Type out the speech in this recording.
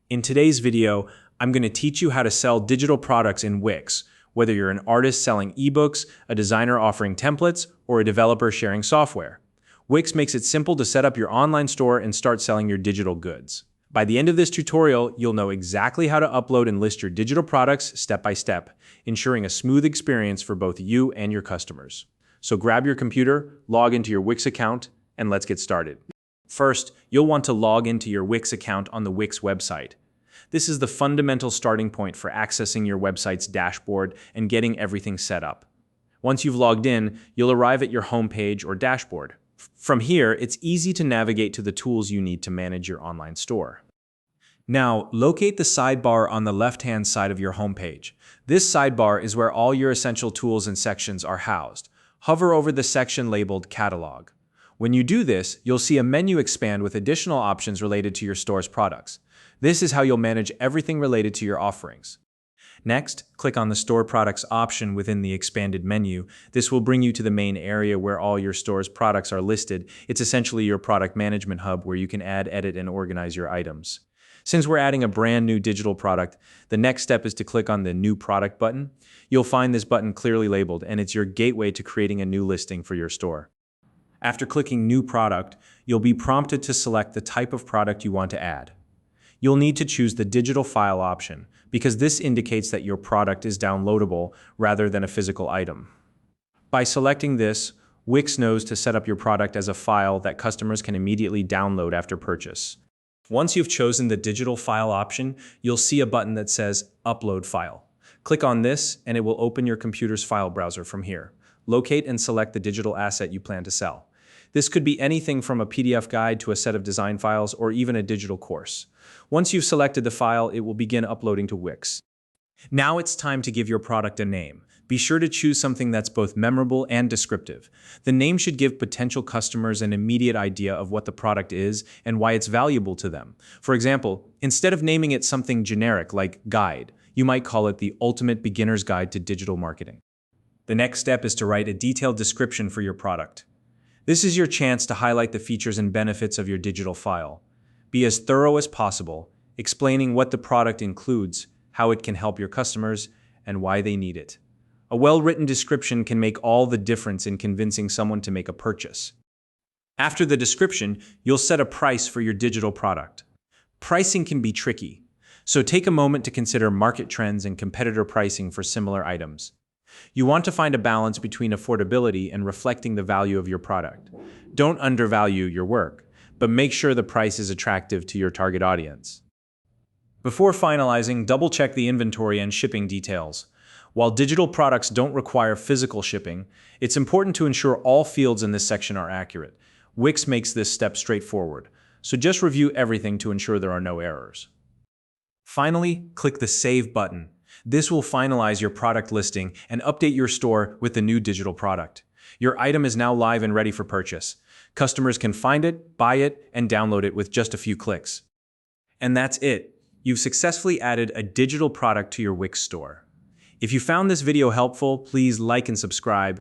In today's video, I'm going to teach you how to sell digital products in Wix, whether you're an artist selling ebooks, a designer offering templates, or a developer sharing software. Wix makes it simple to set up your online store and start selling your digital goods. By the end of this tutorial, you'll know exactly how to upload and list your digital products step by step, ensuring a smooth experience for both you and your customers. So grab your computer, log into your Wix account, and let's get started. First, you'll want to log into your Wix account on the Wix website. This is the fundamental starting point for accessing your website's dashboard and getting everything set up. Once you've logged in, you'll arrive at your homepage or dashboard. From here, it's easy to navigate to the tools you need to manage your online store. Now, locate the sidebar on the left-hand side of your homepage. This sidebar is where all your essential tools and sections are housed. Hover over the section labeled Catalog. When you do this, you'll see a menu expand with additional options related to your store's products. This is how you'll manage everything related to your offerings. Next, click on the Store Products option within the expanded menu. This will bring you to the main area where all your store's products are listed. It's essentially your product management hub where you can add, edit, and organize your items. Since we're adding a brand new digital product, the next step is to click on the New Product button. You'll find this button clearly labeled, and it's your gateway to creating a new listing for your store. After clicking New Product, you'll be prompted to select the type of product you want to add. You'll need to choose the digital file option because this indicates that your product is downloadable rather than a physical item. By selecting this, Wix knows to set up your product as a file that customers can immediately download after purchase. Once you've chosen the digital file option, you'll see a button that says Upload File. Click on this and it will open your computer's file browser from here. Locate and select the digital asset you plan to sell. This could be anything from a PDF guide to a set of design files or even a digital course. Once you've selected the file, it will begin uploading to Wix. Now it's time to give your product a name. Be sure to choose something that's both memorable and descriptive. The name should give potential customers an immediate idea of what the product is and why it's valuable to them. For example, instead of naming it something generic like Guide, you might call it the Ultimate Beginner's Guide to Digital Marketing. The next step is to write a detailed description for your product. This is your chance to highlight the features and benefits of your digital file. Be as thorough as possible, explaining what the product includes, how it can help your customers, and why they need it. A well-written description can make all the difference in convincing someone to make a purchase. After the description, you'll set a price for your digital product. Pricing can be tricky, so take a moment to consider market trends and competitor pricing for similar items. You want to find a balance between affordability and reflecting the value of your product. Don't undervalue your work, but make sure the price is attractive to your target audience. Before finalizing, double-check the inventory and shipping details. While digital products don't require physical shipping, it's important to ensure all fields in this section are accurate. Wix makes this step straightforward, so just review everything to ensure there are no errors. Finally, click the Save button. This will finalize your product listing and update your store with the new digital product. Your item is now live and ready for purchase. Customers can find it, buy it, and download it with just a few clicks. And that's it. You've successfully added a digital product to your Wix store. If you found this video helpful, please like and subscribe.